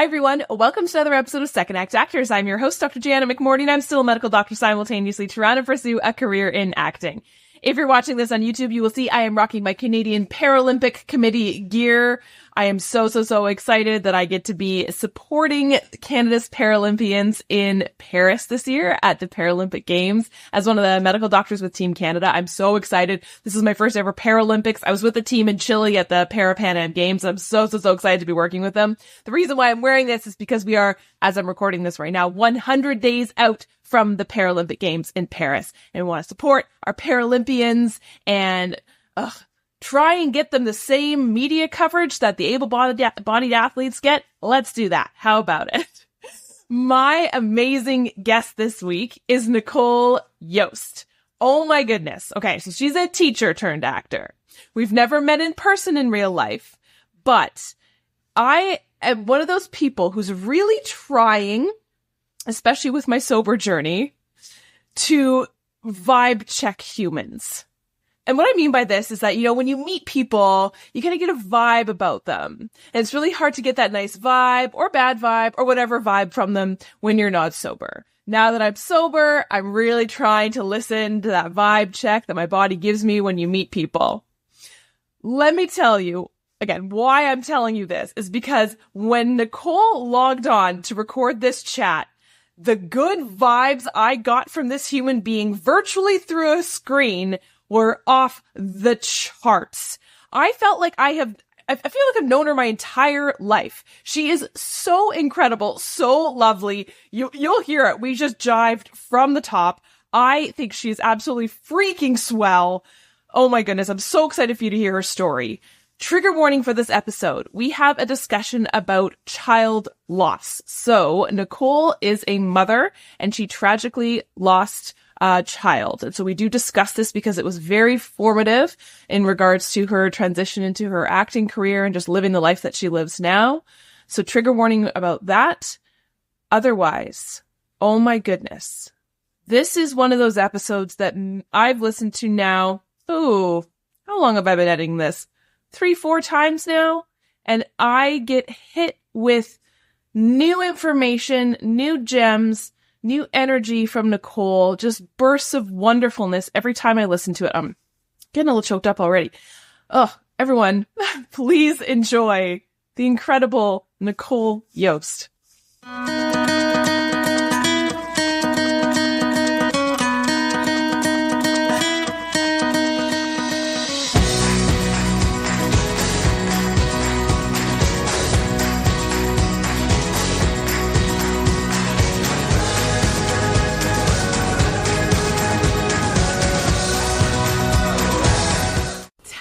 Hi, everyone. Welcome to another episode of Second Act Actors. I'm your host, Dr. Jana McMordie, and I'm still a medical doctor simultaneously trying to pursue a career in acting. If you're watching this on YouTube, you will see I am rocking my Canadian Paralympic Committee gear. I am so excited that I get to be supporting Canada's Paralympians in Paris this year at the Paralympic Games as one of the medical doctors with Team Canada. I'm so excited. This is my first ever Paralympics. I was with the team in Chile at the Pan Am Games. I'm so excited to be working with them. The reason why I'm wearing this is because we are, as I'm recording this right now, 100 days out from the Paralympic Games in Paris. And we want to support our Paralympians and try and get them the same media coverage that the able-bodied athletes get. Let's do that. How about it? My amazing guest this week is Nicole Yost. Oh my goodness. Okay, so she's a teacher turned actor. We've never met in person in real life, but I am one of those people who's really trying, especially with my sober journey, to vibe check humans. And what I mean by this is that, you know, when you meet people, you kind of get a vibe about them. And it's really hard to get that nice vibe or bad vibe or whatever vibe from them when you're not sober. Now that I'm sober, I'm really trying to listen to that vibe check that my body gives me when you meet people. Let me tell you, again, why I'm telling you this is because when Nicole logged on to record this chat, the good vibes I got from this human being virtually through a screen were off the charts. I felt like I feel like I've known her my entire life. She is so incredible, so lovely. You'll hear it. We just jived from the top. I think she's absolutely freaking swell. Oh my goodness. I'm so excited for you to hear her story. Trigger warning for this episode. We have a discussion about child loss. So Nicole is a mother and she tragically lost a child. And so we do discuss this because it was very formative in regards to her transition into her acting career and just living the life that she lives now. So trigger warning about that. Otherwise, oh my goodness. This is one of those episodes that I've listened to now. Oh, how long have I been editing this? 3-4 times now. And I get hit with new information, new gems, new energy from Nicole, just bursts of wonderfulness every time I listen to it. I'm getting a little choked up already. Oh, everyone, please enjoy the incredible Nicole Yost.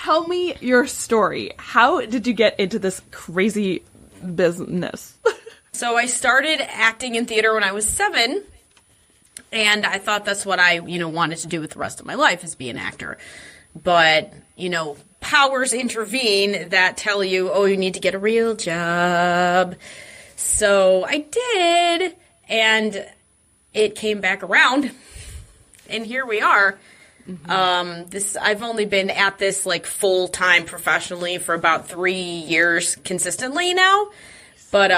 Tell me your story. How did you get into this crazy business? So I started acting in theater when I was 7, and I thought that's what I, wanted to do with the rest of my life, is be an actor. But, powers intervene that tell you, oh, you need to get a real job. So I did, and it came back around, and here we are. Mm-hmm. I've only been at this full-time professionally for about 3 years consistently now, but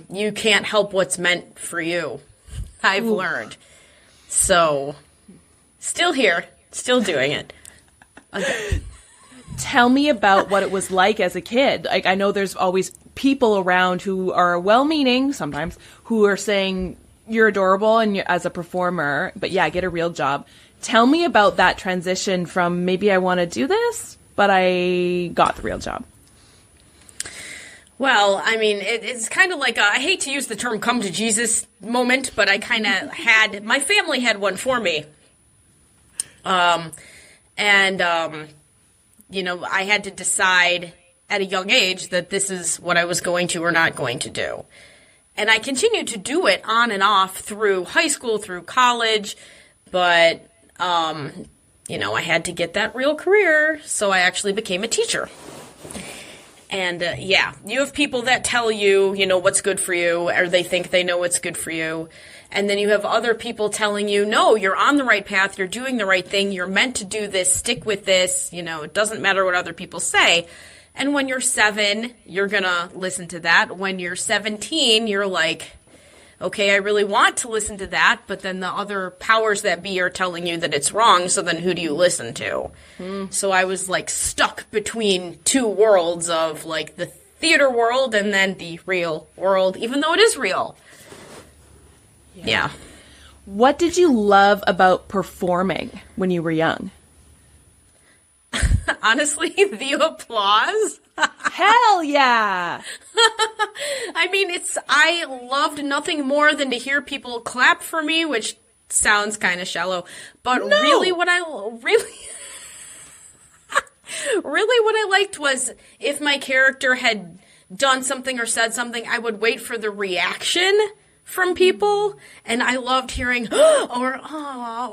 you can't help what's meant for you. I've learned. So, still here, still doing it. Okay. Tell me about what it was like as a kid. I know there's always people around who are well-meaning sometimes who are saying you're adorable and you're, as a performer, but yeah, get a real job. Tell me about that transition from maybe I want to do this, but I got the real job. Well, I mean, it's kind of like I hate to use the term come to Jesus moment, but I kind of my family had one for me. I had to decide at a young age that this is what I was going to or not going to do. And I continued to do it on and off through high school, through college, but I had to get that real career, so I actually became a teacher. And, you have people that tell you, what's good for you, or they think they know what's good for you. And then you have other people telling you, no, you're on the right path, you're doing the right thing, you're meant to do this, stick with this, it doesn't matter what other people say. And when you're 7, you're going to listen to that. When you're 17, you're like, okay, I really want to listen to that, but then the other powers that be are telling you that it's wrong, so then who do you listen to? So I was, like, stuck between 2 worlds of, like, the theater world and then the real world, even though it is real. Yeah. What did you love about performing when you were young? Honestly, the applause. Hell yeah! I mean, I loved nothing more than to hear people clap for me, which sounds kind of shallow, but really what I liked was if my character had done something or said something, I would wait for the reaction from people, and I loved hearing or ah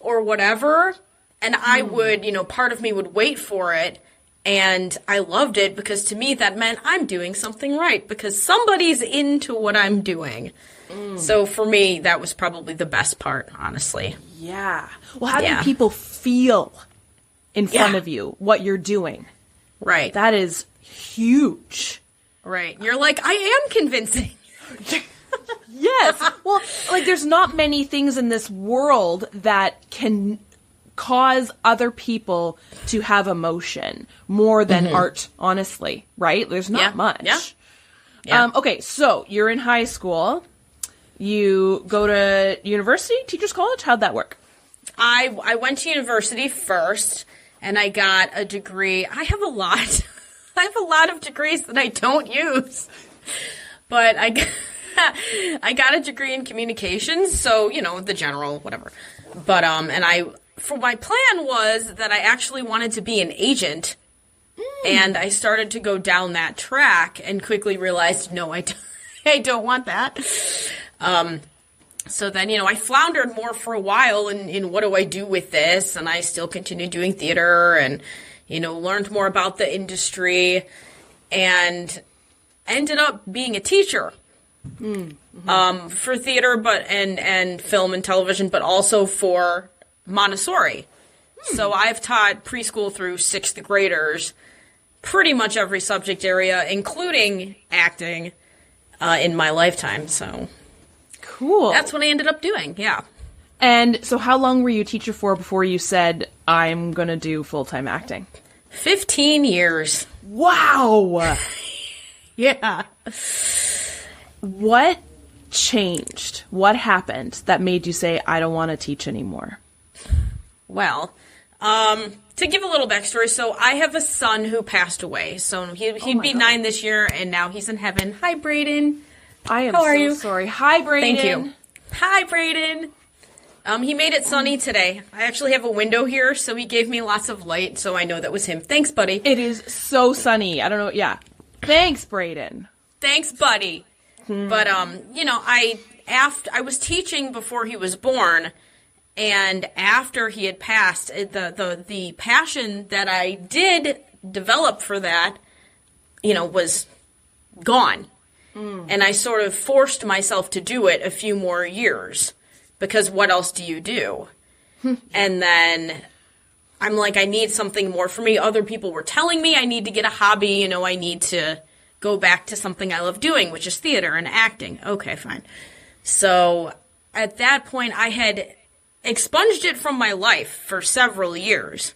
or whatever, and I would, part of me would wait for it. And I loved it because to me that meant I'm doing something right because somebody's into what I'm doing. So for me, that was probably the best part, honestly. Yeah. Well, how do people feel in front of you, what you're doing? Right. That is huge. Right. You're like, I am convincing. Yes. Well, like there's not many things in this world that can cause other people to have emotion more than art, honestly, right? There's not much. Yeah. Okay, so you're in high school. You go to university, teacher's college? How'd that work? I went to university first, and I got a degree. I have a lot. I have a lot of degrees that I don't use. But I got a degree in communications, so, the general, whatever. But, my plan was that I actually wanted to be an agent, and I started to go down that track and quickly realized, no, I don't want that. So then, I floundered more for a while in what do I do with this, and I still continued doing theater and, learned more about the industry and ended up being a teacher. For theater and film and television, but also for Montessori. So I've taught preschool through 6th graders pretty much every subject area, including acting, in my lifetime. So cool. That's what I ended up doing, yeah. And so how long were you a teacher for before you said, I'm going to do full-time acting? 15 years. Wow! Yeah. What changed? What happened that made you say, I don't want to teach anymore? Well, to give a little backstory, so I have a son who passed away. So he'd be 9 this year, and now he's in heaven. Hi, Brayden. I am How are so you? sorry. Hi, Brayden. Thank you. Hi, Brayden. He made it sunny today. I actually have a window here, so he gave me lots of light, so I know that was him. Thanks, buddy. It is so sunny. I don't know. Yeah. Thanks, Brayden. Thanks, buddy. But, I was teaching before he was born, and after he had passed, the passion that I did develop for that, was gone. And I sort of forced myself to do it a few more years, because what else do you do? And then I'm like, I need something more for me. Other people were telling me I need to get a hobby, I need to go back to something I love doing, which is theater and acting. Okay, fine. So at that point, I had expunged it from my life for several years,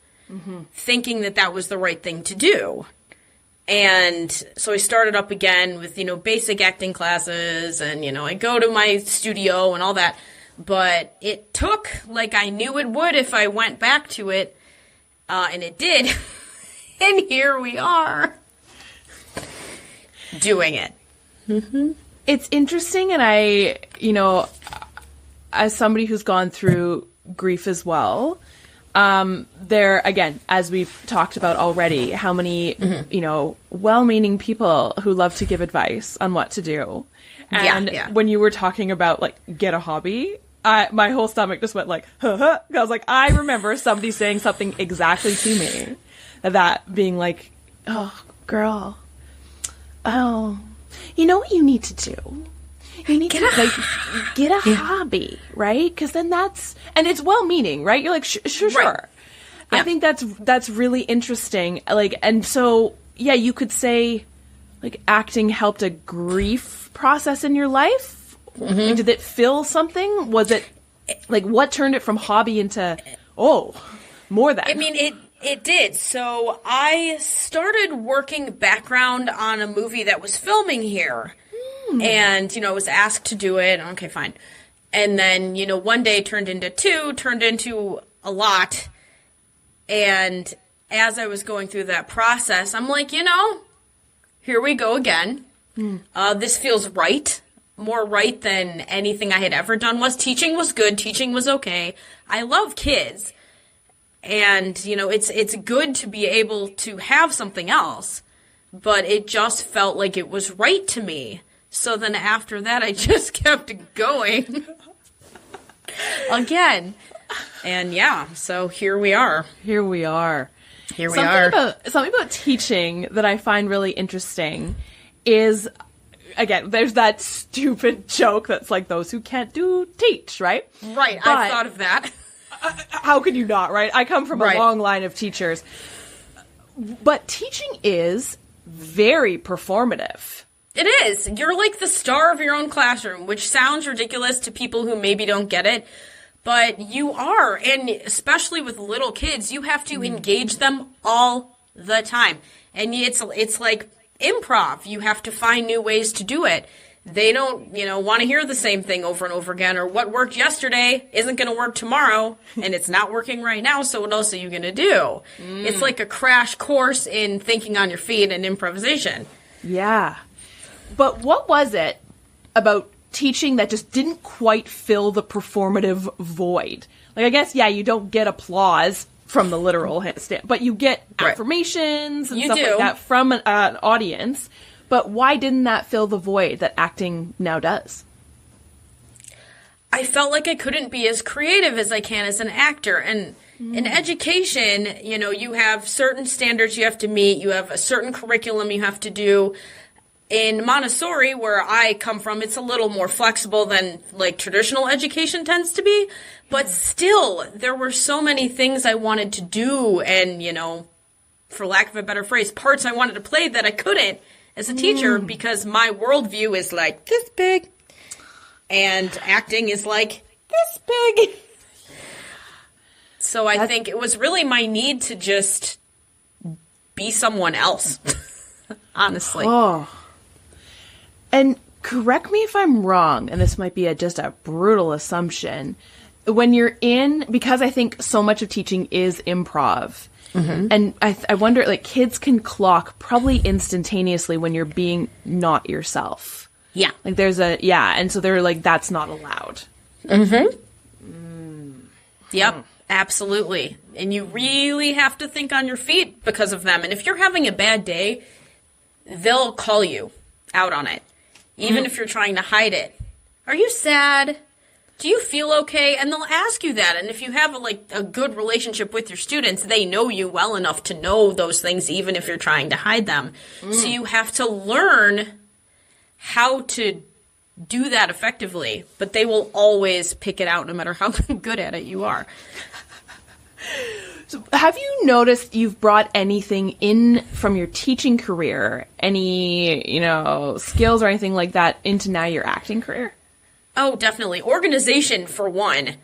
thinking that was the right thing to do. And so I started up again with, basic acting classes and, I go to my studio and all that. But it took like I knew it would if I went back to it. And it did. And here we are. Doing it. It's interesting, and I, as somebody who's gone through grief as well, there, again, as we've talked about already, how many, well-meaning people who love to give advice on what to do. And when you were talking about, like, get a hobby, my whole stomach just went like, I was like, I remember somebody saying something exactly to me, that being like, oh, girl, oh, you know what you need to do? You need to get a hobby, right? Because then and it's well-meaning, right? You're like, sure. Right. I think that's really interesting. Like, and so yeah, you could say, like, acting helped a grief process in your life? Mm-hmm. Like, did it fill something? Was it, like, what turned it from hobby into, oh, more than? I mean, it did. So I started working background on a movie that was filming here. And, I was asked to do it. Okay, fine. And then, one day turned into two, turned into a lot. And as I was going through that process, I'm like, here we go again. This feels right. More right than anything I had ever done was. Teaching was good. Teaching was okay. I love kids. And, it's good to be able to have something else. But it just felt like it was right to me. So then after that, I just kept going again. And yeah, so here we are. Something about teaching that I find really interesting is, again, there's that stupid joke that's like, those who can't do teach, right? Right, I've thought of that. How could you not, right? I come from a long line of teachers. But teaching is very performative. It is. You're like the star of your own classroom, which sounds ridiculous to people who maybe don't get it. But you are, and especially with little kids, you have to engage them all the time. And it's like improv. You have to find new ways to do it. They don't, want to hear the same thing over and over again, or what worked yesterday isn't going to work tomorrow, and it's not working right now, so what else are you going to do? It's like a crash course in thinking on your feet and improvisation. Yeah. But what was it about teaching that just didn't quite fill the performative void? Like, I guess, yeah, you don't get applause from the literal stand, but you get affirmations and stuff like that from an audience. But why didn't that fill the void that acting now does? I felt like I couldn't be as creative as I can as an actor. And in education, you have certain standards you have to meet. You have a certain curriculum you have to do. In Montessori, where I come from, it's a little more flexible than like traditional education tends to be. But still, there were so many things I wanted to do and, for lack of a better phrase, parts I wanted to play that I couldn't as a teacher because my worldview is like this big and acting is like this big. So I think it was really my need to just be someone else, honestly. Oh. And correct me if I'm wrong, and this might be just a brutal assumption, when you're because I think so much of teaching is improv, and I wonder, like, kids can clock probably instantaneously when you're being not yourself. Yeah. Like, and so they're like, that's not allowed. Yep, absolutely. And you really have to think on your feet because of them. And if you're having a bad day, they'll call you out on it. Even if you're trying to hide it. Are you sad? Do you feel okay? And they'll ask you that. And if you have a good relationship with your students, they know you well enough to know those things, even if you're trying to hide them. So you have to learn how to do that effectively. But they will always pick it out no matter how good at it you are. So have you noticed you've brought anything in from your teaching career, any, skills or anything like that into now your acting career? Oh, definitely. Organization, for one.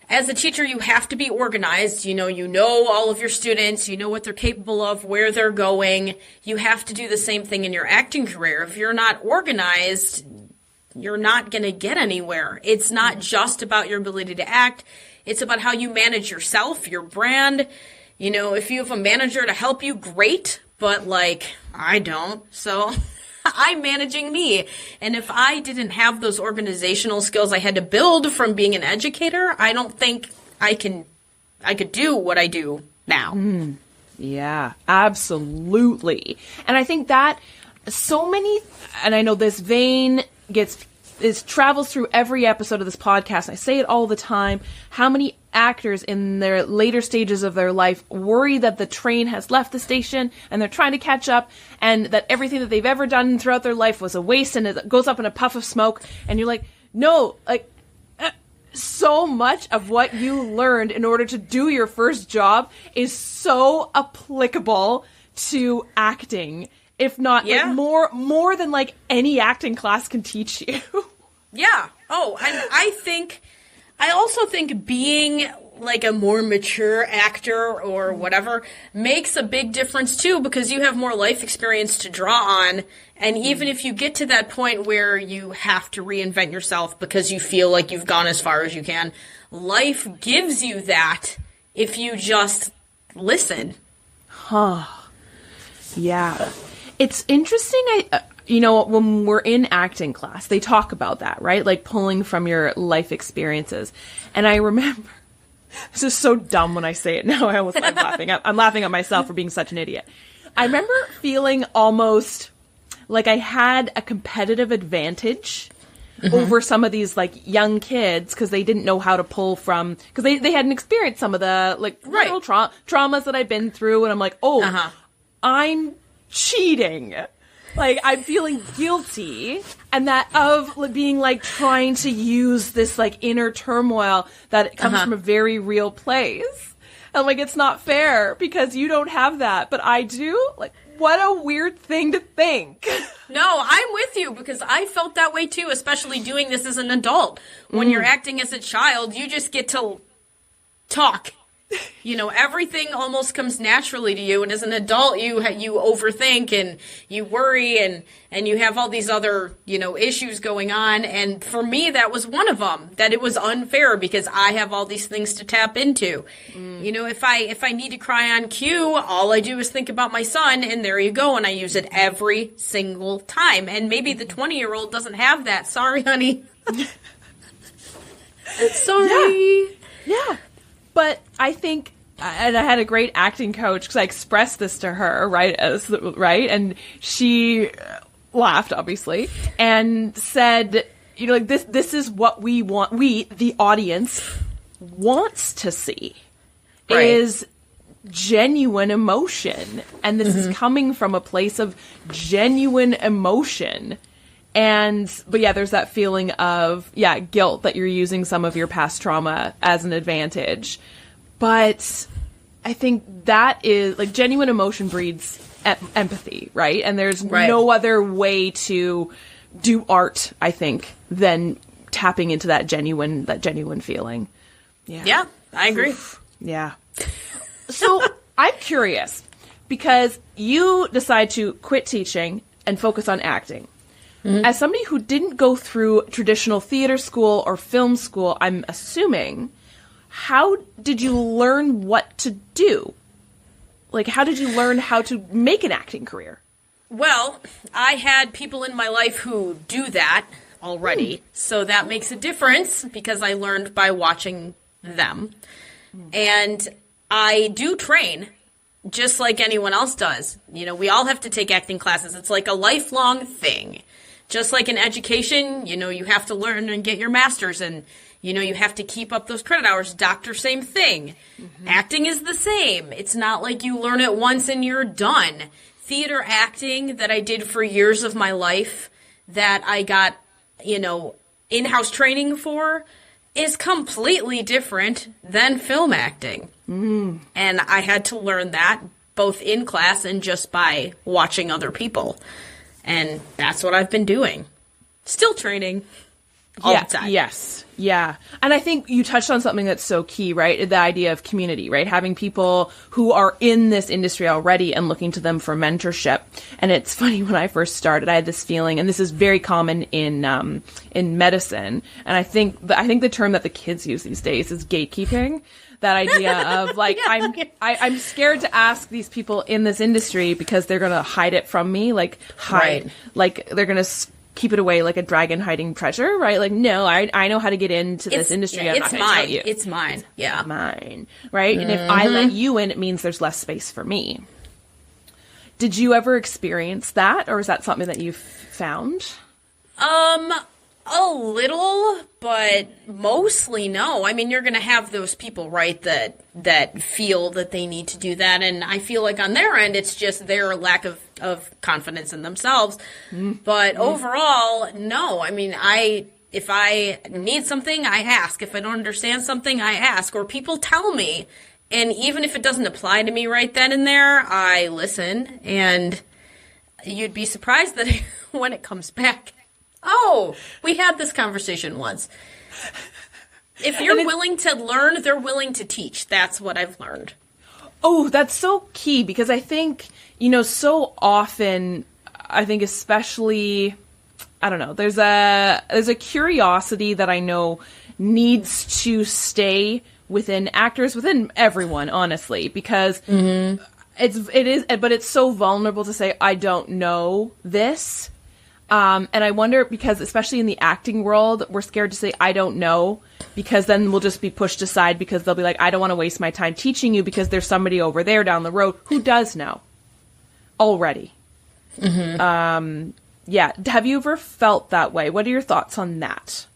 As a teacher, you have to be organized. You know all of your students. You know what they're capable of, where they're going. You have to do the same thing in your acting career. If you're not organized, you're not going to get anywhere. It's not just about your ability to act. It's about how you manage yourself, your brand. If you have a manager to help you, great. But, I don't. So I'm managing me. And if I didn't have those organizational skills I had to build from being an educator, I don't think I could do what I do now. Yeah, absolutely. And I think that so many, and I know this vein travels through every episode of this podcast. I say it all the time. How many actors in their later stages of their life worry that the train has left the station and they're trying to catch up, and that everything that they've ever done throughout their life was a waste and it goes up in a puff of smoke. And you're like, no, so much of what you learned in order to do your first job is so applicable to acting, if not like, more than like any acting class can teach you. Yeah. Oh, and I also think being like a more mature actor or whatever makes a big difference too, because you have more life experience to draw on. And even if you get to that point where you have to reinvent yourself because you feel like you've gone as far as you can, life gives you that if you just listen. Yeah. It's interesting. When we're in acting class, they talk about that, right? Like pulling from your life experiences. And I remember, this is so dumb when I say it now. I'm laughing. I'm laughing at myself for being such an idiot. I remember feeling almost like I had a competitive advantage over some of these like young kids because they didn't know how to pull from, because they hadn't experienced some of the like real traumas that I've been through. And I'm like, I'm cheating. Like, I'm feeling guilty, and that of being, like, trying to use this, like, inner turmoil that comes from a very real place. And, like, it's not fair, because you don't have that, but I do. Like, what a weird thing to think. No, I'm with you, because I felt that way, too, especially doing this as an adult. When you're acting as a child, you just get to talk. You know, everything almost comes naturally to you, and as an adult, you overthink and you worry and you have all these other, issues going on. And for me, that was one of them, that it was unfair because I have all these things to tap into. If I need to cry on cue, all I do is think about my son, and there you go, and I use it every single time. And maybe the 20-year-old doesn't have that. Sorry, honey. Sorry. Yeah. But I think, and I had a great acting coach because I expressed this to her, right? And she laughed, obviously, and said, this is what we want. The audience, wants to see is genuine emotion, and this is coming from a place of genuine emotion. But there's that feeling of, guilt that you're using some of your past trauma as an advantage. But I think that is, like, genuine emotion breeds empathy, right? And there's no other way to do art, I think, than tapping into that genuine feeling. Yeah, I agree. Yeah. So I'm curious, because you decide to quit teaching and focus on acting. As somebody who didn't go through traditional theater school or film school, I'm assuming, how did you learn what to do? Like, how did you learn how to make an acting career? Well, I had people in my life who do that already, so that makes a difference because I learned by watching them. And I do train just like anyone else does. We all have to take acting classes. It's like a lifelong thing. Just like in education, you have to learn and get your master's, and, you have to keep up those credit hours. Doctor, same thing. Acting is the same. It's not like you learn it once and you're done. Theater acting that I did for years of my life that I got, in-house training for is completely different than film acting. And I had to learn that both in class and just by watching other people. And that's what I've been doing. Still training all the time. Yes. Yeah. And I think you touched on something that's so key, right? The idea of community, right? Having people who are in this industry already and looking to them for mentorship. And it's funny, when I first started, I had this feeling, and this is very common in medicine. And I think the term that the kids use these days is gatekeeping. That idea of like, I'm scared to ask these people in this industry because they're going to hide it from me. Like like they're going to keep it away like a dragon hiding treasure, right? Like, no, I know how to get into this industry. I'm not going to tell you. It's mine. Yeah. Mine. Right. And if I let you in, it means there's less space for me. Did you ever experience that? Or is that something that you've found? A little, but mostly no. I mean, you're going to have those people, right, that feel that they need to do that. And I feel like on their end, it's just their lack of confidence in themselves. But overall, no. I mean, if I need something, I ask. If I don't understand something, I ask. Or people tell me. And even if it doesn't apply to me right then and there, I listen, and you'd be surprised that when it comes back, oh, we had this conversation once. If you're willing to learn, they're willing to teach. That's what I've learned. Oh, that's so key, because I think, so often, I think especially, I don't know, there's a curiosity that I know needs to stay within actors, within everyone, honestly, because it's so vulnerable to say, I don't know this. And I wonder, because especially in the acting world, we're scared to say, I don't know, because then we'll just be pushed aside, because they'll be like, I don't want to waste my time teaching you, because there's somebody over there down the road who does know already. Yeah. Have you ever felt that way? What are your thoughts on that?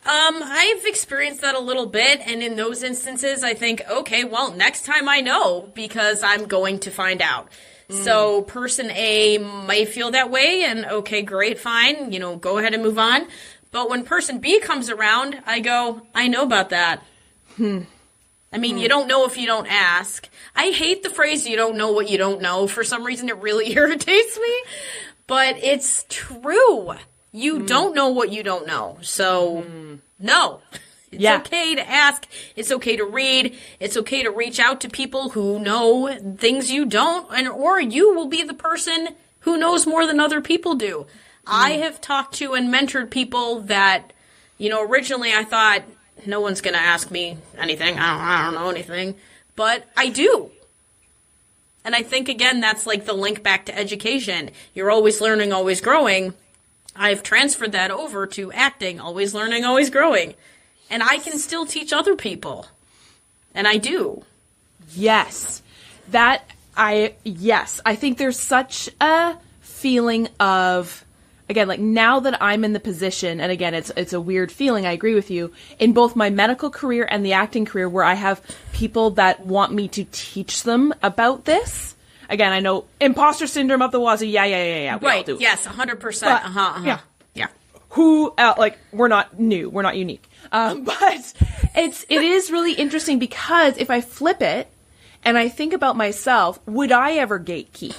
I've experienced that a little bit, and in those instances, I think, okay, well, next time I know, because I'm going to find out. So person A might feel that way, and okay, great, fine, go ahead and move on. But when person B comes around, I go, I know about that. I mean, you don't know if you don't ask. I hate the phrase, you don't know what you don't know. For some reason, it really irritates me. But it's true. You don't know what you don't know. So, no. It's okay to ask. It's okay to read. It's okay to reach out to people who know things you don't, or you will be the person who knows more than other people do. I have talked to and mentored people that, originally I thought, no one's going to ask me anything. I don't know anything. But I do. And I think, again, that's like the link back to education. You're always learning, always growing. I've transferred that over to acting, always learning, always growing. And I can still teach other people. And I do. Yes. I think there's such a feeling of, again, like now that I'm in the position, and again, it's a weird feeling, I agree with you, in both my medical career and the acting career, where I have people that want me to teach them about this. Again, I know imposter syndrome up the wazoo. Yeah. We right. all do. Yes, 100%. Yeah. Who, we're not new. We're not unique. But it is really interesting, because if I flip it and I think about myself, would I ever gatekeep?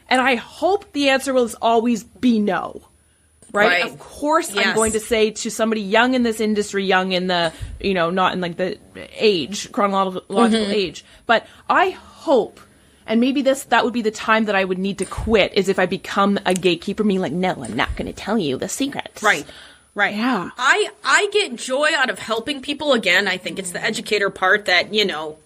And I hope the answer will always be no. Right? Of course, yes. I'm going to say to somebody young in this industry, young in the, not in like the age, chronological age, but I hope, and maybe that would be the time that I would need to quit, is if I become a gatekeeper, being like, no, I'm not going to tell you the secrets. Right. Yeah. I get joy out of helping people. Again, I think it's the educator part that,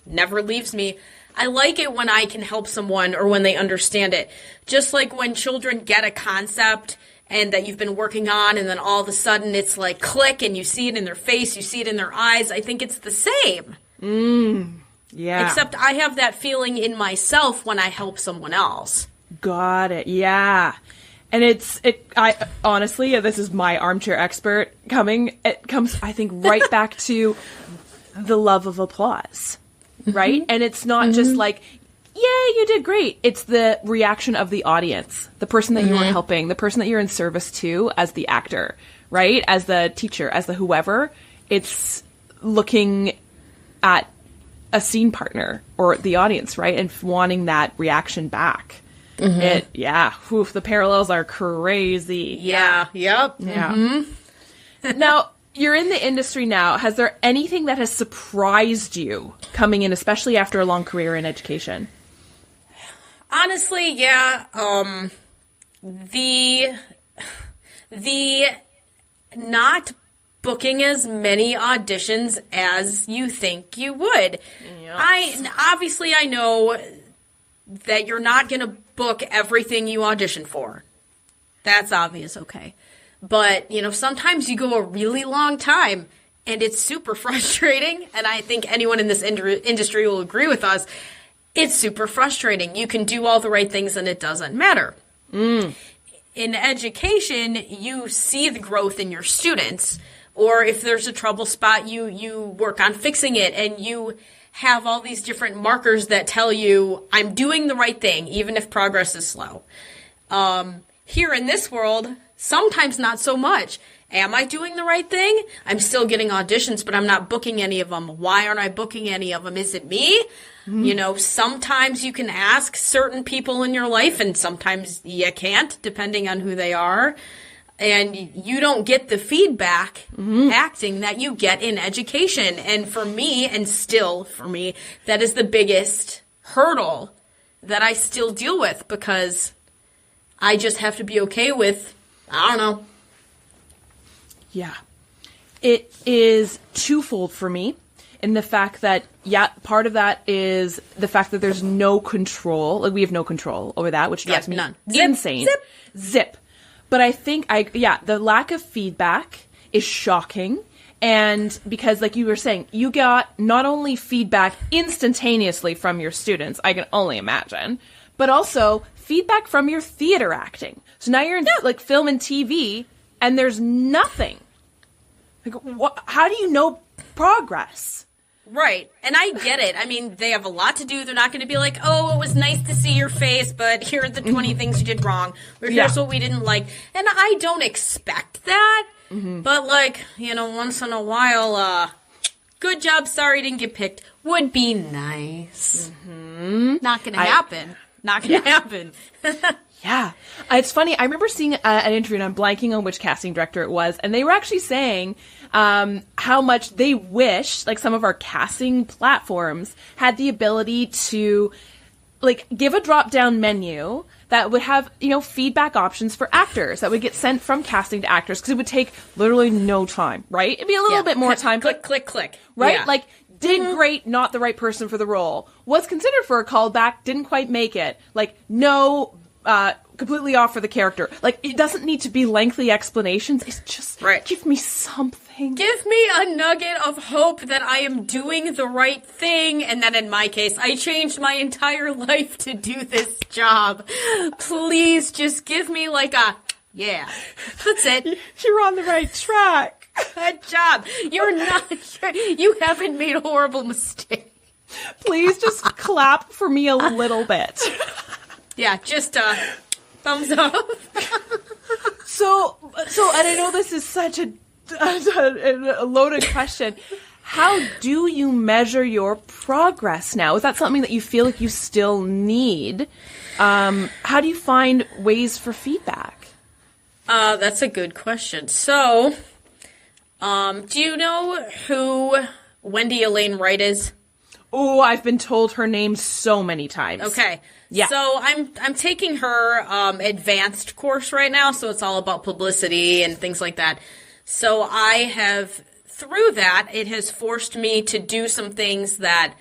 never leaves me. I like it when I can help someone, or when they understand it. Just like when children get a concept and that you've been working on, and then all of a sudden it's like click, and you see it in their face, you see it in their eyes. I think it's the same. Yeah. Except I have that feeling in myself when I help someone else. Got it. Yeah. And I honestly, this is my armchair expert coming. It comes, I think, right back to the love of applause, right? And it's not just like, yay, you did great. It's the reaction of the audience, the person that you are helping, the person that you're in service to as the actor, right? As the teacher, as the whoever. It's looking at a scene partner or the audience, right? And wanting that reaction back. The parallels are crazy. Yeah. Yep. Yeah. Now, you're in the industry now. Has there anything that has surprised you coming in, especially after a long career in education? Honestly, yeah. The not booking as many auditions as you think you would. Yep. I know that you're not going to book everything you audition for. That's obvious, okay. But, sometimes you go a really long time, and it's super frustrating, and I think anyone in this industry will agree with us. It's super frustrating. You can do all the right things, and it doesn't matter. In education, you see the growth in your students, or if there's a trouble spot, you work on fixing it, and you have all these different markers that tell you, I'm doing the right thing, even if progress is slow. Here in this world, sometimes not so much. Am I doing the right thing? I'm still getting auditions, but I'm not booking any of them. Why aren't I booking any of them? Is it me? You know, sometimes you can ask certain people in your life, and sometimes you can't, depending on who they are. And you don't get the feedback acting that you get in education. And for me, and still for me, that is the biggest hurdle that I still deal with, because I just have to be okay with, I don't know. Yeah. It is twofold for me in the fact that, part of that is the fact that there's no control. Like, we have no control over that, which drives me none. insane. Zip. But I think, the lack of feedback is shocking. And because, like you were saying, you got not only feedback instantaneously from your students, I can only imagine, but also feedback from your theater acting. So now you're in like film and TV, and there's nothing. Like, how do you know progress? Right. And I get it. I mean, they have a lot to do. They're not going to be like, oh, it was nice to see your face, but here are the 20 things you did wrong. Or here's what we didn't like. And I don't expect that. But, like, you know, once in a while, good job, sorry didn't get picked, would be nice. Not going to happen. Not going to happen. Yeah. It's funny. I remember seeing an interview, and I'm blanking on which casting director it was, and they were actually saying how much they wish, like, some of our casting platforms had the ability to, like, give a drop-down menu that would have, you know, feedback options for actors that would get sent from casting to actors, because it would take literally no time, right? It'd be a little bit more time. Click, click, click. Right? Yeah. Like, did great, not the right person for the role. Was considered for a callback, didn't quite make it. Like, no, completely off for the character. Like, it doesn't need to be lengthy explanations. It's just, give me something. Give me a nugget of hope that I am doing the right thing, and that in my case, I changed my entire life to do this job. Please just give me like a, that's it. You're on the right track. Good job. You haven't made a horrible mistake. Please just clap for me a little bit. Yeah, just thumbs up. So, and I know this is such a loaded question. How do you measure your progress now? Is that something that you feel like you still need? How do you find ways for feedback? That's a good question. So, do you know who Wendy Elaine Wright is? Oh, I've been told her name so many times. Okay. Yeah. So I'm taking her advanced course right now, so it's all about publicity and things like that. So I have, through that, it has forced me to do some things that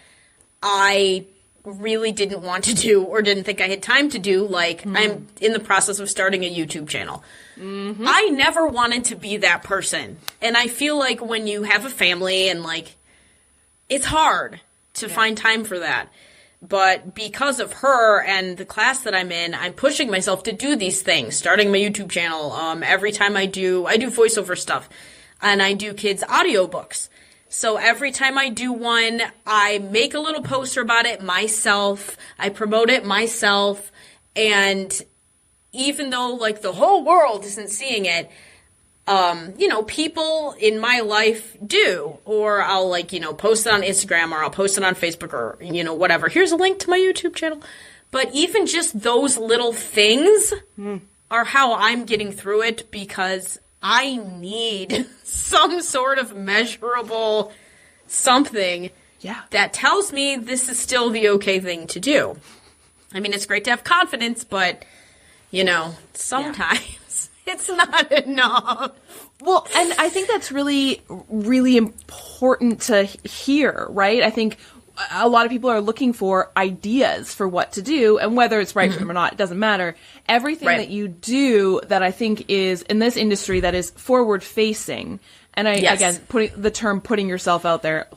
I really didn't want to do or didn't think I had time to do. Like, I'm in the process of starting a YouTube channel. I never wanted to be that person. And I feel like when you have a family and, like, it's hard to find time for that. But because of her and the class that I'm in, I'm pushing myself to do these things, starting my YouTube channel. Every time I do voiceover stuff, and I do kids' audiobooks. So every time I do one, I make a little poster about it myself. I promote it myself. And even though, like, the whole world isn't seeing it, you know, people in my life do, or I'll, like, you know, post it on Instagram, or I'll post it on Facebook, or, you know, whatever. Here's a link to my YouTube channel. But even just those little things are how I'm getting through it, because I need some sort of measurable something that tells me this is still the okay thing to do. I mean, it's great to have confidence, but, you know, sometimes it's not enough. Well, and I think that's really, really important to hear, right? I think a lot of people are looking for ideas for what to do, and whether it's right for them or not, it doesn't matter. Everything that you do that I think is, in this industry, that is forward-facing, and again, putting yourself out there,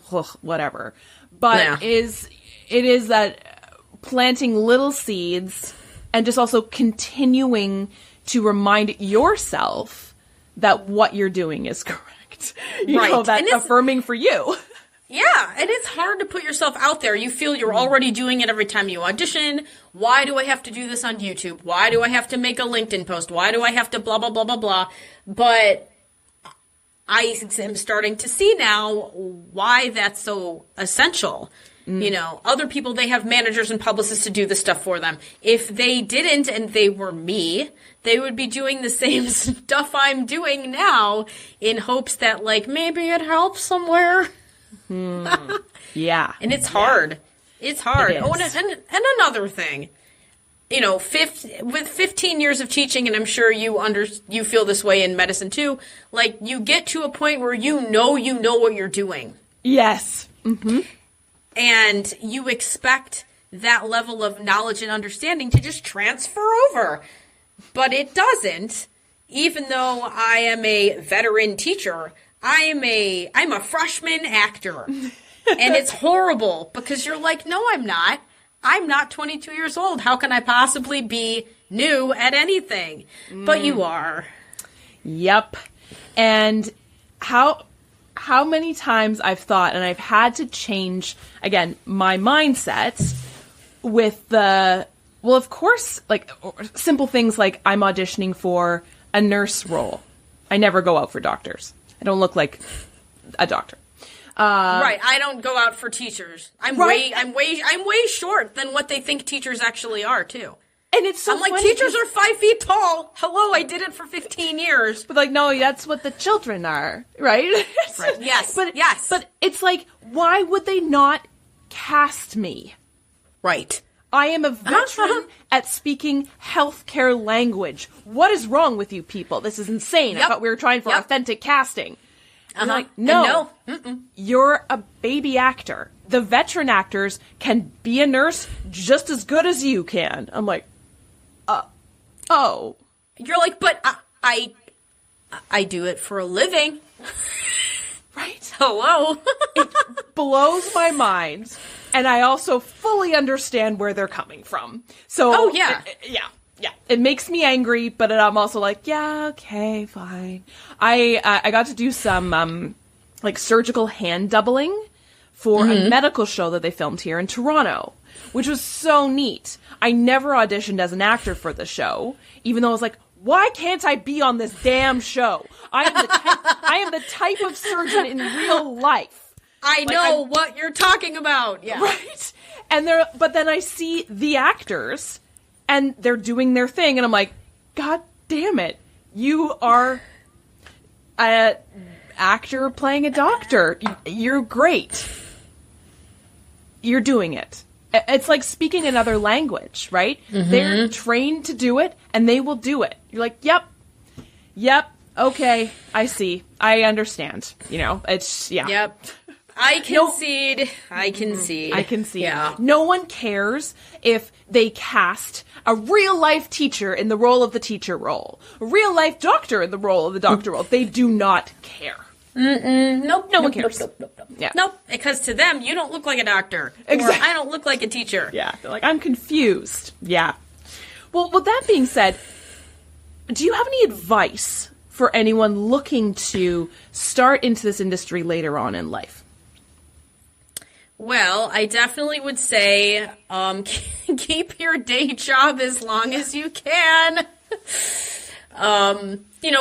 whatever, but it is that planting little seeds and just also continuing to remind yourself that what you're doing is correct. You know, that's affirming for you. Yeah, and it's hard to put yourself out there. You feel you're already doing it every time you audition. Why do I have to do this on YouTube? Why do I have to make a LinkedIn post? Why do I have to blah, blah, blah, blah, blah? But I am starting to see now why that's so essential. You know, other people, they have managers and publicists to do the stuff for them. If they didn't and they were me, they would be doing the same stuff I'm doing now in hopes that, like, maybe it helps somewhere. Yeah. And it's hard. It's hard. It is. Oh, and another thing. You know, with 15 years of teaching, and I'm sure you feel this way in medicine too, like, you get to a point where you know what you're doing. Yes. Mm-hmm. And you expect that level of knowledge and understanding to just transfer over. But it doesn't. Even though I am a veteran teacher, I'm a freshman actor. And it's horrible because you're like, no, I'm not. I'm not 22 years old. How can I possibly be new at anything? But you are. Yep. And how many times I've thought, and I've had to change, again, my mindset with well, of course, like, simple things like I'm auditioning for a nurse role. I never go out for doctors. I don't look like a doctor. Right. I don't go out for teachers. I'm way short than what they think teachers actually are, too. And it's so I'm like, funny. teachers are 5 feet tall. Hello, I did it for 15 years. But, like, no, that's what the children are, right? Right. Yes. Yes. But it's like, why would they not cast me? Right. I am a veteran at speaking healthcare language. What is wrong with you people? This is insane. Yep. I thought we were trying for authentic casting. And like, no. You're a baby actor. The veteran actors can be a nurse just as good as you can. I'm like, oh. You're like, but I do it for a living. Right? Hello. It blows my mind. And I also fully understand where they're coming from. So, yeah. Yeah. It makes me angry, but I'm also like, yeah, okay, fine. I got to do some, like, surgical hand doubling for a medical show that they filmed here in Toronto, which was so neat. I never auditioned as an actor for the show, even though I was like, why can't I be on this damn show? I am the type of surgeon in real life. I know what you're talking about. Yeah. Right? But then I see the actors and they're doing their thing and I'm like, God damn it. You are an actor playing a doctor. You're great. You're doing it. It's like speaking another language, right? Mm-hmm. They're trained to do it and they will do it. You're like, yep, okay, I see. I understand. You know, it's, yeah. Yep. I concede. I concede. Yeah. No one cares if they cast a real-life teacher in the role of the teacher role, a real-life doctor in the role of the doctor role. They do not care. Nope. No one cares. Nope. Yeah. Nope. Because to them, you don't look like a doctor. Exactly. Or I don't look like a teacher. Yeah. They're like, I'm confused. Yeah. Well, with that being said, do you have any advice for anyone looking to start into this industry later on in life? Well, I definitely would say keep your day job as long as you can.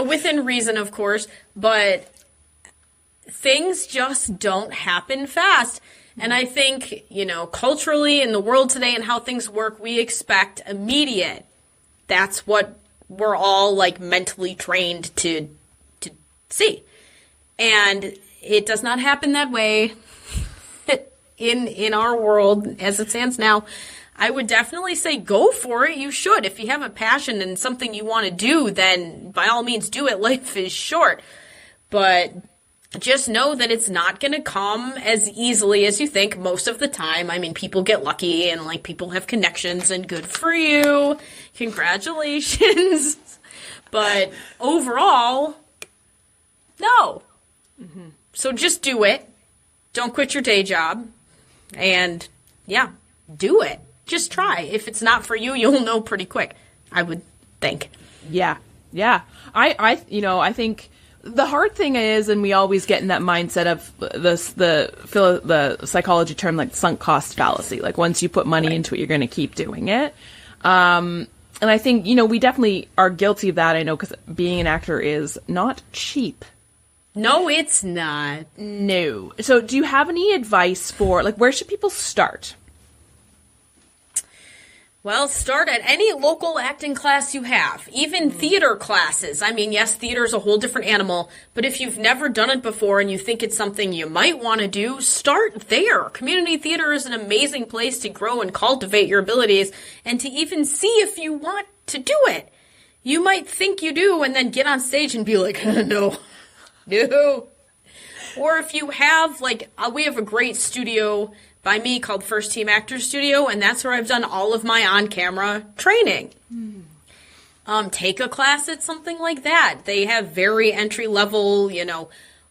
Within reason, of course, but things just don't happen fast. And I think, culturally in the world today and how things work, we expect immediate. That's what we're all, like, mentally trained to see. And it does not happen that way. In our world, as it stands now, I would definitely say go for it. You should. If you have a passion and something you want to do, then by all means do it. Life is short. But just know that it's not going to come as easily as you think most of the time. I mean, people get lucky and, like, people have connections and good for you. Congratulations. But overall, no. Mm-hmm. So just do it. Don't quit your day job. And, yeah, do it. Just try. If it's not for you, you'll know pretty quick, I would think. Yeah. I think the hard thing is, and we always get in that mindset of the psychology term, like, sunk cost fallacy. Like, once you put money into it, you're going to keep doing it. And I think, we definitely are guilty of that, I know, because being an actor is not cheap. No, it's not. No. So do you have any advice for, like, where should people start? Well, start at any local acting class you have, even theater classes. I mean, yes, theater is a whole different animal, but if you've never done it before and you think it's something you might want to do, start there. Community theater is an amazing place to grow and cultivate your abilities and to even see if you want to do it. You might think you do and then get on stage and be like, no. Or if you have, like, we have a great studio by me called First Team Actors Studio, and that's where I've done all of my on-camera training. Take a class at something like that. They have very entry-level,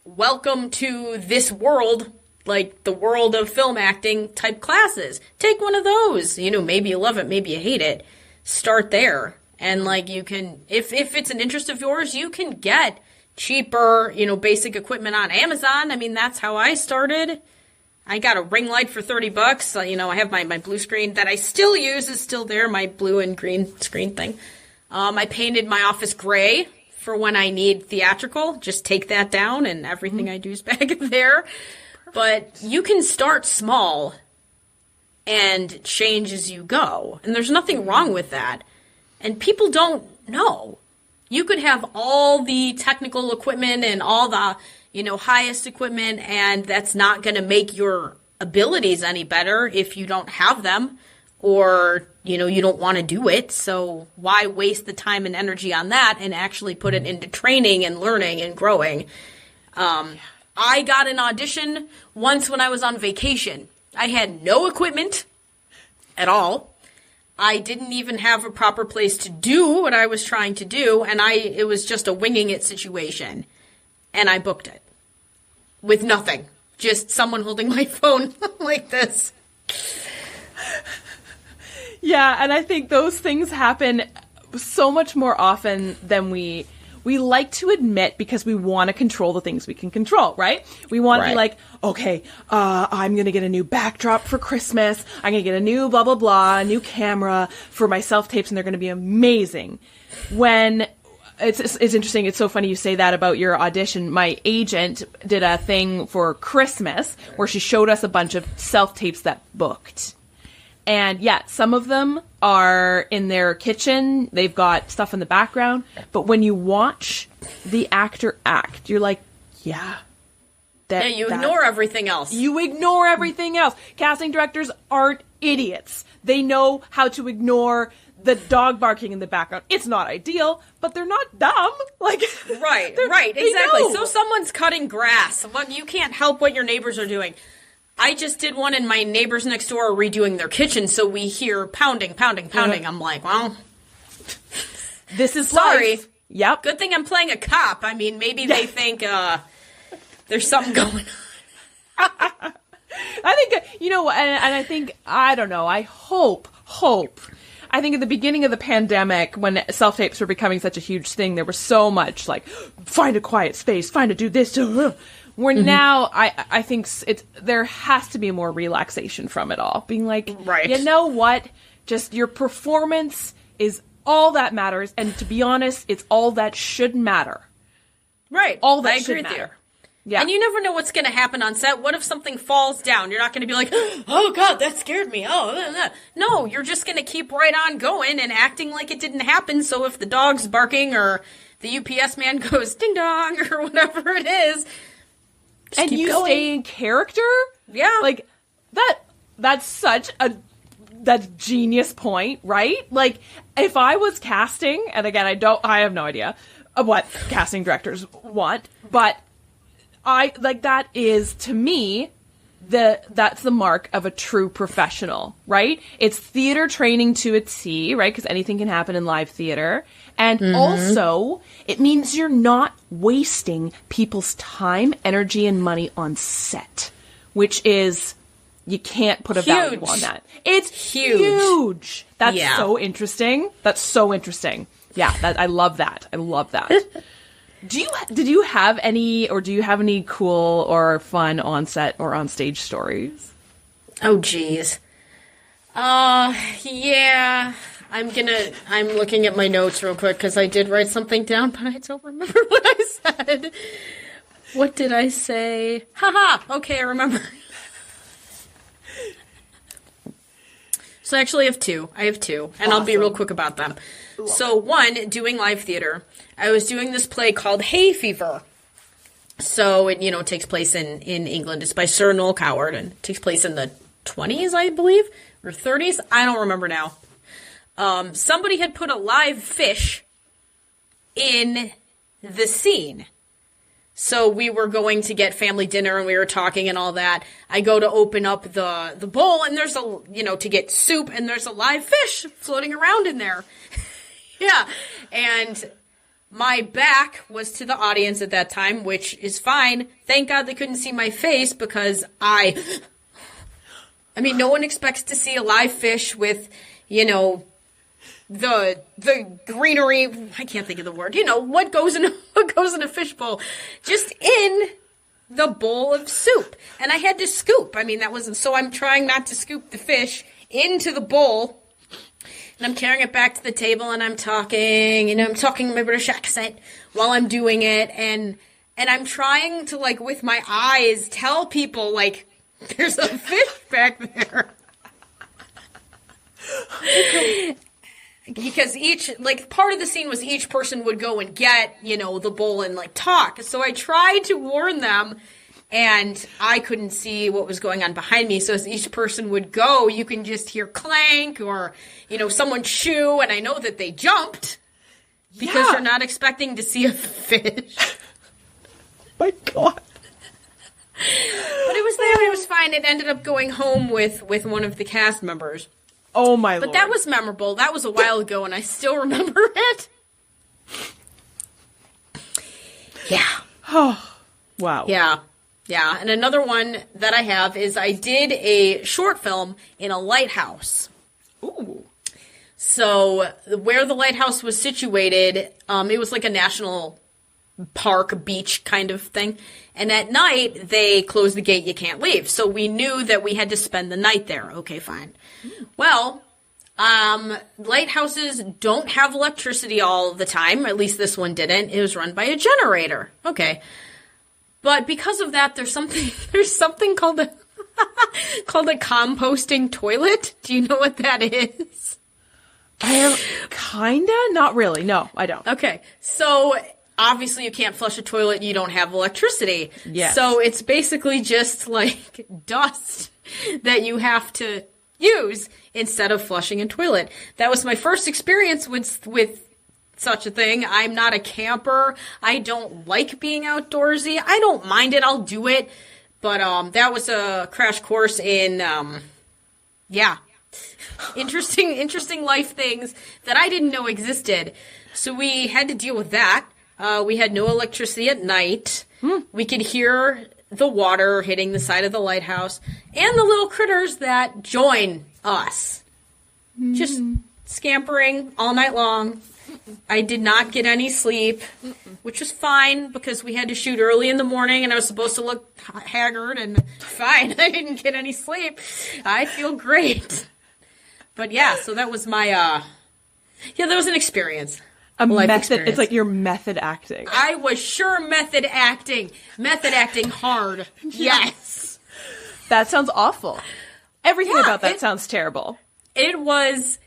welcome to this world, like the world of film acting type classes. Take one of those. Maybe you love it, maybe you hate it. Start there. And, like, you can, if it's an interest of yours, you can get cheaper, basic equipment on Amazon. I mean, that's how I started. I got a ring light for $30. I have my blue screen that I still use is still there, my blue and green screen thing. I painted my office gray for when I need theatrical. Just take that down and everything I do is back there. But you can start small and change as you go. And there's nothing wrong with that. And people don't know. You could have all the technical equipment and all the highest equipment, and that's not going to make your abilities any better if you don't have them or, you don't want to do it. So why waste the time and energy on that and actually put it into training and learning and growing? I got an audition once when I was on vacation. I had no equipment at all. I didn't even have a proper place to do what I was trying to do, and it was just a winging it situation. And I booked it with nothing. Just someone holding my phone like this. Yeah, and I think those things happen so much more often than we like to admit because we want to control the things we can control, right? We want to be like, okay, I'm going to get a new backdrop for Christmas. I'm going to get a new blah, blah, blah, a new camera for my self-tapes, and they're going to be amazing. When it's interesting. It's so funny you say that about your audition. My agent did a thing for Christmas where she showed us a bunch of self-tapes that booked. And yeah, some of them are in their kitchen. They've got stuff in the background. But when you watch the actor act, you're like, yeah. You ignore everything else. You ignore everything else. Casting directors aren't idiots. They know how to ignore the dog barking in the background. It's not ideal, but they're not dumb. Like, right, exactly. So someone's cutting grass. You can't help what your neighbors are doing. I just did one, and my neighbors next door are redoing their kitchen, so we hear pounding. I'm like, well, this is sorry. Life. Yep. Good thing I'm playing a cop. I mean, maybe they think there's something going on. I think, and I think, I don't know, I hope. I think at the beginning of the pandemic, when self-tapes were becoming such a huge thing, there was so much, like, find a quiet space, find to do this, where now, I think there has to be more relaxation from it all. Being like, you know what? Just your performance is all that matters, and to be honest, it's all that should matter. Right. All that should matter. Yeah. And you never know what's going to happen on set. What if something falls down? You're not going to be like, oh, God, that scared me. No, you're just going to keep right on going and acting like it didn't happen. So if the dog's barking or the UPS man goes ding dong or whatever it is, and you stay in character? Yeah. Like, that's such that's genius point, right? Like, if I was casting, and again, I have no idea of what casting directors want, but that is, to me, that's the mark of a true professional, right? It's theater training to a T, right? Because anything can happen in live theater. And also, it means you're not wasting people's time, energy, and money on set, which is, you can't put a value on that. It's huge. That's so interesting. Yeah, I love that. Did you have any cool or fun on set or on stage stories? Oh, geez. Yeah. I'm looking at my notes real quick because I did write something down, but I don't remember what I said. What did I say? Haha, okay, I remember. So I actually have two. I have two, and I'll be real quick about them. So one, doing live theater. I was doing this play called Hay Fever. So it, takes place in England. It's by Sir Noel Coward, and it takes place in the 20s, I believe, or 30s. I don't remember now. Somebody had put a live fish in the scene. So we were going to get family dinner and we were talking and all that. I go to open up the bowl and there's to get soup and there's a live fish floating around in there. Yeah. And my back was to the audience at that time, which is fine. Thank God they couldn't see my face because I mean, no one expects to see a live fish with, the greenery, I can't think of the word, what goes in a fishbowl, just in the bowl of soup. And I had to scoop. I mean, that wasn't, so I'm trying not to scoop the fish into the bowl. And I'm carrying it back to the table and I'm talking, I'm talking in my British accent while I'm doing it. And I'm trying to, with my eyes, tell people, there's a fish back there. Because part of the scene was each person would go and get, the bowl and, talk. So I tried to warn them, and I couldn't see what was going on behind me. So as each person would go, you can just hear clank or, someone shoo, and I know that they jumped because they're not expecting to see a fish. My God. But it was there, it was fine. It ended up going home with one of the cast members. Oh, my Lord. But that was memorable. That was a while ago, and I still remember it. Yeah. Oh, wow. Yeah. Yeah. And another one that I have is I did a short film in a lighthouse. Ooh. So where the lighthouse was situated, it was like a national park, beach kind of thing. And at night, they close the gate, you can't leave. So we knew that we had to spend the night there. Okay, fine. Well, lighthouses don't have electricity all the time. At least this one didn't. It was run by a generator. Okay. But because of that, there's something called a composting toilet. Do you know what that is? Kinda? Not really. No, I don't. Okay. So obviously you can't flush a toilet, you don't have electricity. Yes. So it's basically just like dust that you have to use instead of flushing a toilet. That was my first experience with such a thing. I'm not a camper. I don't like being outdoorsy. I don't mind it. I'll do it. But that was a crash course in interesting life things that I didn't know existed. So we had to deal with that. We had no electricity at night. We could hear the water hitting the side of the lighthouse and the little critters that join us. Just scampering all night long. I did not get any sleep, which was fine because we had to shoot early in the morning and I was supposed to look haggard and fine. I didn't get any sleep. I feel great. But yeah, so that was my, that was an experience. A method. Experience. It's like your method acting. I was sure method acting. Method acting hard. Yes. That sounds awful. Everything about that sounds terrible. It was.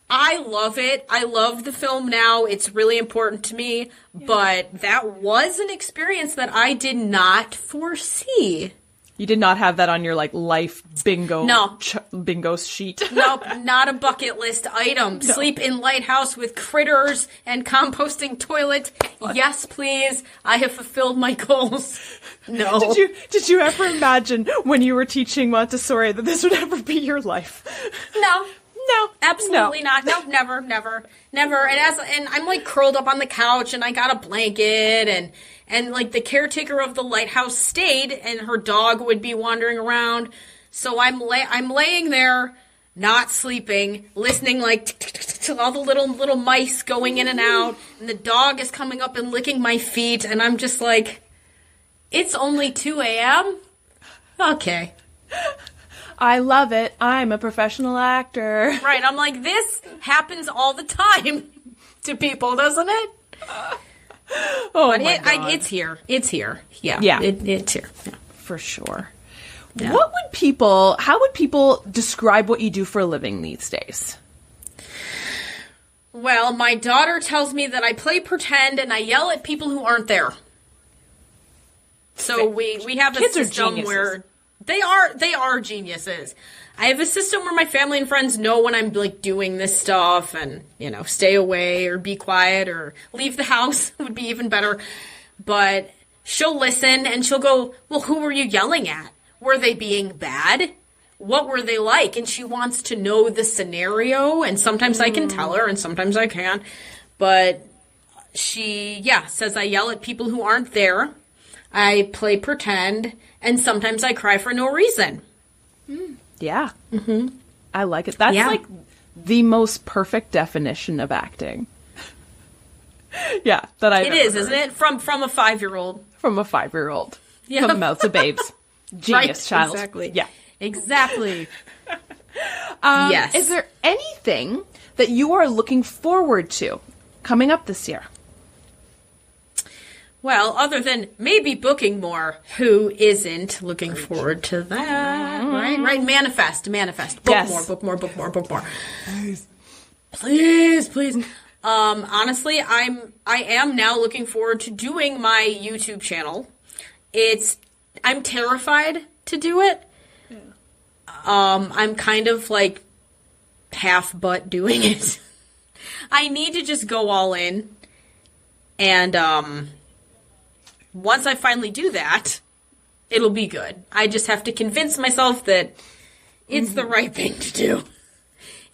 I love it. I love the film now. It's really important to me. But that was an experience that I did not foresee. You did not have that on your, life bingo bingo sheet? Nope, not a bucket list item. No. Sleep in lighthouse with critters and composting toilet. What? Yes, please. I have fulfilled my goals. No. Did you ever imagine when you were teaching Montessori that this would ever be your life? No. No, absolutely not. No, never. And I'm curled up on the couch and I got a blanket and the caretaker of the lighthouse stayed and her dog would be wandering around. So I'm laying there, not sleeping, listening to all the little mice going in and out, and the dog is coming up and licking my feet, and I'm just like, it's only 2 a.m.? Okay. I love it. I'm a professional actor. Right. I'm like, this happens all the time to people, doesn't it? Oh but my God. it's here. It's here. Yeah. Yeah. It's here. Yeah. For sure. Yeah. How would people describe what you do for a living these days? Well, my daughter tells me that I play pretend and I yell at people who aren't there. So we have a system where they are geniuses. I have a system where my family and friends know when I'm like doing this stuff and, stay away or be quiet or leave the house would be even better. But she'll listen and she'll go, well, who were you yelling at? Were they being bad? What were they like? And she wants to know the scenario. And sometimes I can tell her and sometimes I can't. But she, says I yell at people who aren't there. I play pretend. And sometimes I cry for no reason. Yeah. Mm-hmm. I like it. That's like the most perfect definition of acting. Yeah. It is, isn't it? From a 5-year-old. From a 5-year-old. Yeah. From the mouths of babes. Genius child. Exactly. Yeah. Exactly. Yes. Is there anything that you are looking forward to coming up this year? Well, other than maybe booking more, who isn't looking forward to that? Right? Manifest. Book more. Please. Honestly, I am now looking forward to doing my YouTube channel. I'm terrified to do it. Yeah. I'm kind of like half butt doing it. I need to just go all in. And once I finally do that, it'll be good. I just have to convince myself that it's the right thing to do.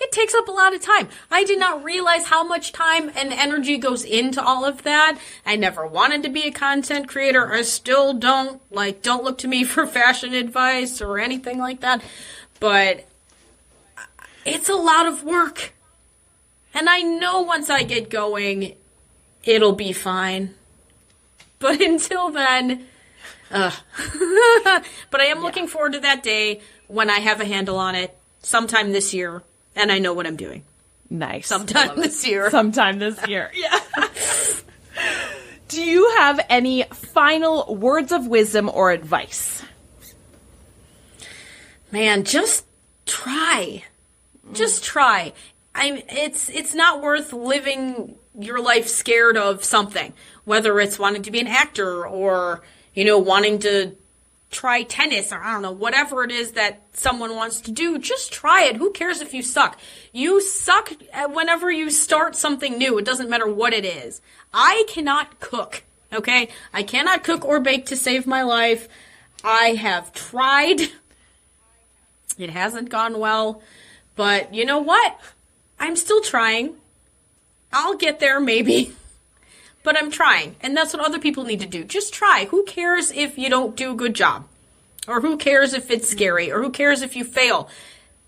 It takes up a lot of time. I did not realize how much time and energy goes into all of that. I never wanted to be a content creator. I still don't. Don't look to me for fashion advice or anything like that. But it's a lot of work. And I know once I get going, it'll be fine. But until then, but I am looking forward to that day when I have a handle on it sometime this year. And I know what I'm doing. Nice. Sometime this year. Yeah. Do you have any final words of wisdom or advice? Man, just try. Just try. It's not worth living your life scared of something. Whether it's wanting to be an actor or, wanting to try tennis or I don't know, whatever it is that someone wants to do, just try it. Who cares if you suck? You suck whenever you start something new. It doesn't matter what it is. I cannot cook, okay? I cannot cook or bake to save my life. I have tried. It hasn't gone well. But you know what? I'm still trying. I'll get there maybe. But I'm trying, and that's what other people need to do. Just try. Who cares if you don't do a good job? Or who cares if it's scary? Or who cares if you fail?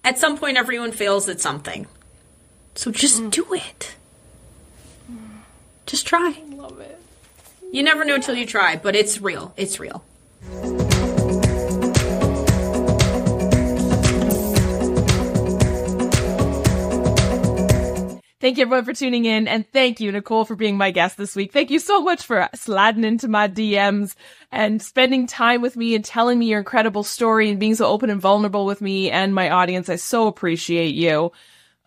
At some point, everyone fails at something. So just do it. Just try. I love it. You never know till you try, but it's real. It's real. Thank you, everyone, for tuning in, and thank you, Nicole, for being my guest this week. Thank you so much for sliding into my DMs and spending time with me and telling me your incredible story and being so open and vulnerable with me and my audience. I so appreciate you.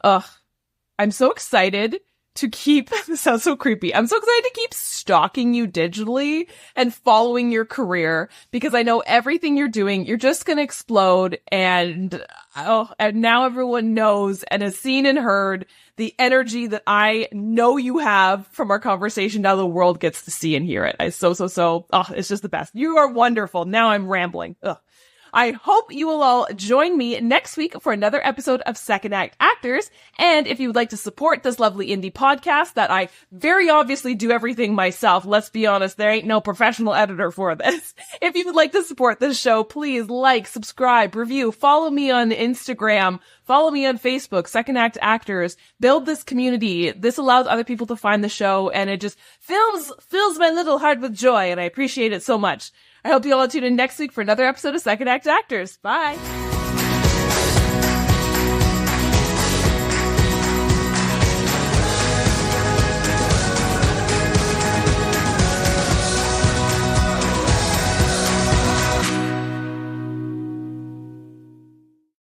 I'm so excited to keep, this sounds so creepy, I'm so excited to keep stalking you digitally and following your career because I know everything you're doing, you're just going to explode, and now everyone knows and has seen and heard the energy that I know you have from our conversation. Now the world gets to see and hear it. It's just the best. You are wonderful. Now I'm rambling. I hope you will all join me next week for another episode of Second Act Actors. And if you would like to support this lovely indie podcast that I very obviously do everything myself, let's be honest, there ain't no professional editor for this. If you would like to support this show, please like, subscribe, review, follow me on Instagram, follow me on Facebook, Second Act Actors, build this community. This allows other people to find the show, and it just fills my little heart with joy, and I appreciate it so much. I hope you all tune in next week for another episode of Second Act Actors. Bye.